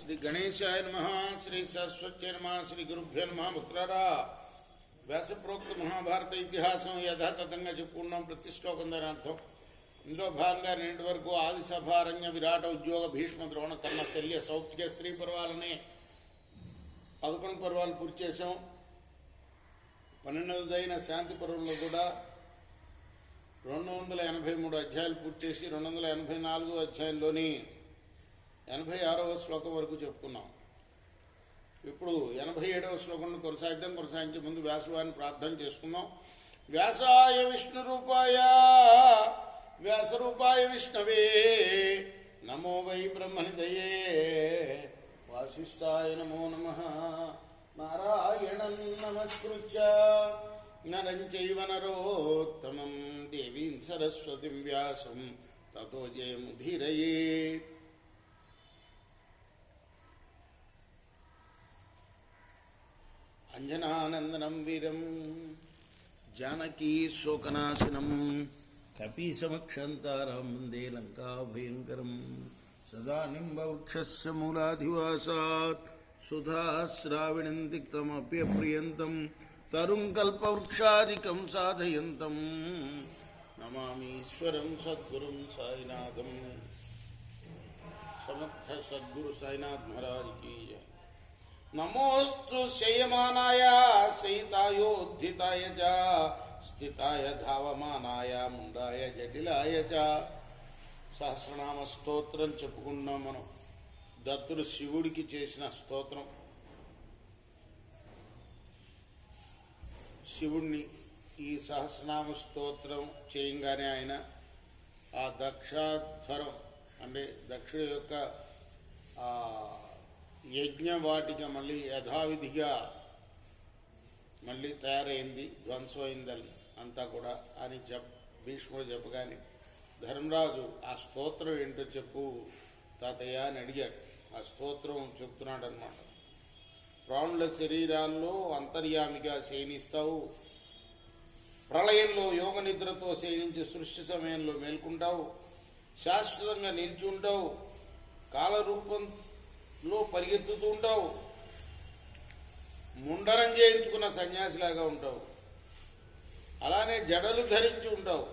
శ్రీ గణేశాయ నమః, శ్రీ సరస్వత్యై నమః, శ్రీ గురుభ్యో నమః. మిత్రులారా, వ్యాసప్రోక్త మహాభారత ఇతిహాసం యథాతథంగా చెప్పుకున్నాం. ప్రతి శ్లోకం దాని అర్థం. ఇందులో భాగంగా నేటి వరకు ఆదిసభారణ్య విరాట ఉద్యోగ భీష్మ ద్రోణ కర్ణ శల్య సౌప్తిక స్త్రీ పర్వాలని 11 పర్వాలు పూర్తి చేసాం. 12వదైన శాంతి పర్వంలో కూడా 283 అధ్యాయాలు పూర్తి చేసి 284 అధ్యాయంలోని 86వ శ్లోకం వరకు చెప్పుకున్నాం. ఇప్పుడు 87వ శ్లోకం కొనసాగించే ముందు వ్యాసవారిని ప్రార్థన చేసుకుందాం. వ్యాసాయ విష్ణు రూపాయ వ్యాసరూపాయ విష్ణవే నమో వై బ్రహ్మనిదయే వాసిష్ఠాయ నమో నమః. నారాయణం నమస్కృత్య నరం చైవ నరోత్తమం దేవీం సరస్వతిం వ్యాసం తతో జయముదీరయేత్. అంజనానందనం వీరం జానకీ శోకనాశనం కపీసమక్షంతారం వందే లంకాభయంకరం. సదా నింబవృక్షస్య మూలాధివాసాత్ సుధాశ్రావిణం తిక్తమప్యప్రియంతం తరుం కల్పవృక్షాదికం సాధయంతం నమామీశ్వరం సద్గురుం సాయినాథం. సమర్థ సద్గురు సాయినాథ్ మహారాజ్ కీ జై. నమోస్తు శయమానాయ శయితాయోద్ధితాయ చ స్థితాయ ధావమానాయ ముండాయ జటిలాయ చ. సహస్రనామ స్తోత్రం చెప్పుకున్నాం మనం. దత్తుడు శివుడికి చేసిన స్తోత్రం. శివుణ్ణి ఈ సహస్రనామ స్తోత్రం చేయంగానే ఆయన ఆ దక్షాధ్వరం అంటే దక్షుడి యొక్క యజ్ఞవాటిక మళ్ళీ యథావిధిగా మళ్ళీ తయారైంది, ధ్వంసమైందని అంతా కూడా అని భీష్ముడు చెప్పగానే ధర్మరాజు ఆ స్తోత్రం ఏంటో చెప్పు తాతయ్య అని అడిగాడు. ఆ స్తోత్రం చెప్తున్నాడు అన్నమాట. ప్రాణుల శరీరాల్లో అంతర్యామిగా శయనిస్తావు, ప్రళయంలో యోగ నిద్రతో శయనించి సృష్టి సమయంలో మేల్కుంటావు, శాశ్వతంగా నిలిచి ఉంటావు, కాలరూపంలో పరిగెత్తుతూ ఉంటావు, ముండరం చేయించుకున్న సన్యాసిలాగా ఉంటావు, అలానే జడలు ధరించి ఉంటావు,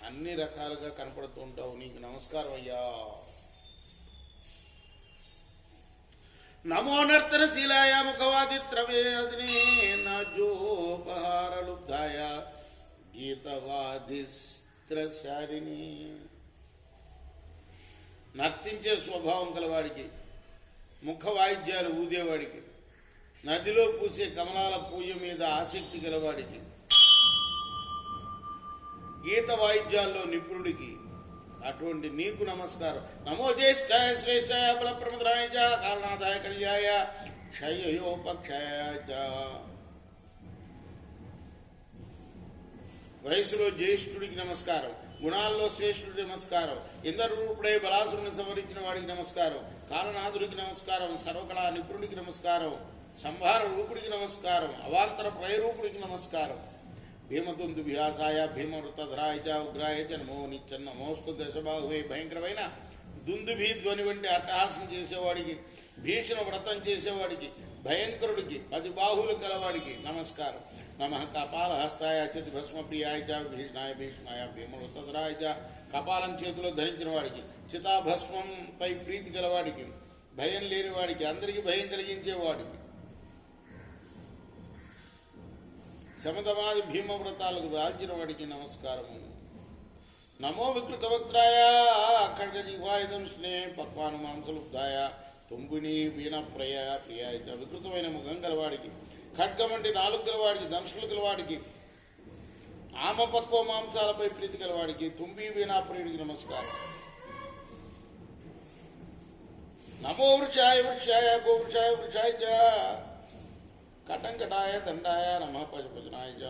అన్ని రకాలుగా కనపడుతూ ఉంటావు. నీకు నమస్కారం అయ్యా. నమో నర్తనశీలాయ ముఖవాదిత్రవేదినే నాజోపహారలుబ్ధాయ గీతవాదిస్త్రశారిణి. నర్తించే స్వభావం కలవాడికి, ముఖ వాయిద్యాలు ఊదేవాడికి, నదిలో పూసే కమలాల పూజ మీద ఆసక్తి గలవాడికి, గీత వాయిద్యాల్లో నిపుణుడికి, అటువంటి నీకు నమస్కారం. నమో జ్యేష్ఠాయ శ్రేష్ఠాయ బలప్రమదాయ చ కారణాదాయ కళ్యాయ క్షయోపక్షాయ చ. వయసులో జ్యేష్ఠుడికి నమస్కారం, గుణాల్లో శ్రేష్ఠుడికి నమస్కారం, ఇంద్రరూపుడై బలాసురుని సంహరించిన వాడికి నమస్కారం, కాలనాథుడికి నమస్కారం, సర్వకళా నిపుణుడికి నమస్కారం, సంహార రూపుడికి నమస్కారం, అవాంతర ప్రయరూపుడికి నమస్కారం. భీమతుందు విహాసాయ భీమవృతధరాయ చ ఉగ్రాయ చ నమో నిత్యం. నమోస్తు దశబాహువే భయంకరమైన దుందుభీ ధ్వని వంటి అట్టహాసం చేసేవాడికి, భీషణ వ్రతం చేసేవాడికి, భయంకరుడికి, 10 బాహువులు కలవాడికి నమస్కారం. నమః కపాలహస్తాయ అచ్యుతి భస్మప్రియాయ చ భీషణాయ భీష్మాయ భీమవృతధరాయ చ. కపాలం చేతిలో ధరించిన వాడికి, చితాభస్మంపై ప్రీతి గలవాడికి, భయం లేనివాడికి, అందరికీ భయం కలిగించేవాడికి, శమధమాది భీమవ్రతాలకు దాల్చిన వాడికి నమస్కారము. నమో వికృత వక్త్రాయ ఖడ్గజిహ్వాయుధంష్ణే పక్వాను మాంసలుబ్ధాయ తుంబిని వీణ ప్రియాయ. వికృతమైన ముఖం గలవాడికి, ఖడ్గం అంటే 4 గలవాడికి, దంశకులు గలవాడికి, ఆమ పక్వ మాంసాలపై ప్రీతి గలవాడికి, తుంబి వీణా ప్రియుడికి నమస్కారం. నమో వృక్షాయ వృక్షాయ గోవృక్షాయ వృక్షాయ చ కటంకటాయ దండాయ నమః పశుపజనాయ చ.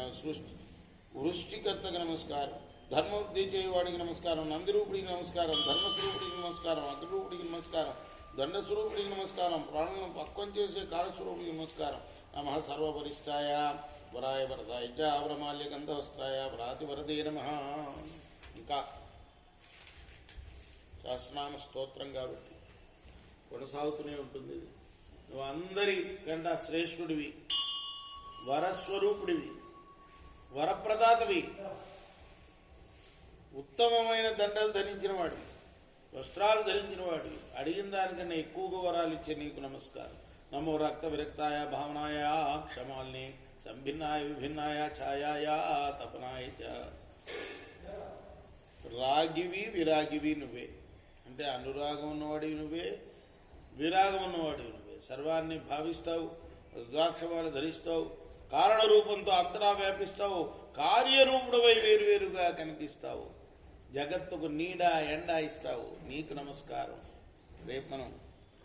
వృష్టికర్తకి నమస్కారం, ధర్మవృద్ధి చేయవాడికి నమస్కారం, నందిరూపుడికి నమస్కారం, ధర్మస్వరూపుడికి నమస్కారం, అగ్రరూపుడికి నమస్కారం, దండస్వరూపుడికి నమస్కారం, ప్రాణులను పక్వం చేసే కాలస్వరూపుడికి నమస్కారం. నమః సర్వపరిష్టాయ వరాయ వరదాయ చ బ్రహ్మాల్య గంధవస్త్రాయ ప్రాతివరదే నమః. ఇంకా సహస్రనామ స్తోత్రం కాబట్టి కొనసాగుతూనే ఉంటుంది. నువ్వు అందరికంటే శ్రేష్ఠుడివి, వరస్వరూపుడివి, వరప్రదాతవి, ఉత్తమమైన దండలు ధరించిన వాడివి, వస్త్రాలు ధరించిన వాడివి, అడిగిన దానికన్నా ఎక్కువగా వరాలు ఇచ్చే నీకు నమస్కారం. నమో రక్త విరక్తాయ భావనాయ క్షమాల్ని సంభిన్నాయ విభిన్నాయ ఛాయాయ తపనాయ చ. రాగివి విరాగివి నువ్వే, అంటే అనురాగం ఉన్నవాడివి నువ్వే, విరాగం ఉన్నవాడివి నువ్వే. సర్వాన్ని భావిస్తావు, రుద్రాక్షమాలు ధరిస్తావు, కారణ రూపంతో అంతటా వ్యాపిస్తావు, కార్యరూపుడవై వేరువేరుగా కనిపిస్తావు, జగత్తుకు నీడ ఎండ ఇస్తావు. నీకు నమస్కారం. రేపు మనం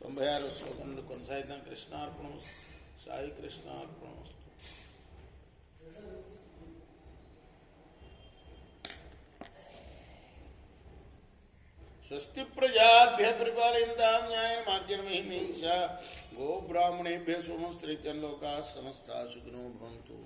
96వ శ్లోకం నుండి కొనసాగిద్దాం. కృష్ణార్పణం. సాయి కృష్ణార్పణం. స్వస్తి ప్రజాభ్య పరిపాలయంతాం న్యాయేన మార్గేణ మహిమహీషా. గోబ్రాహ్మణేభ్య సోమస్త్రీత్యం లోకాః సమస్తాః సుఖినో భవంతు.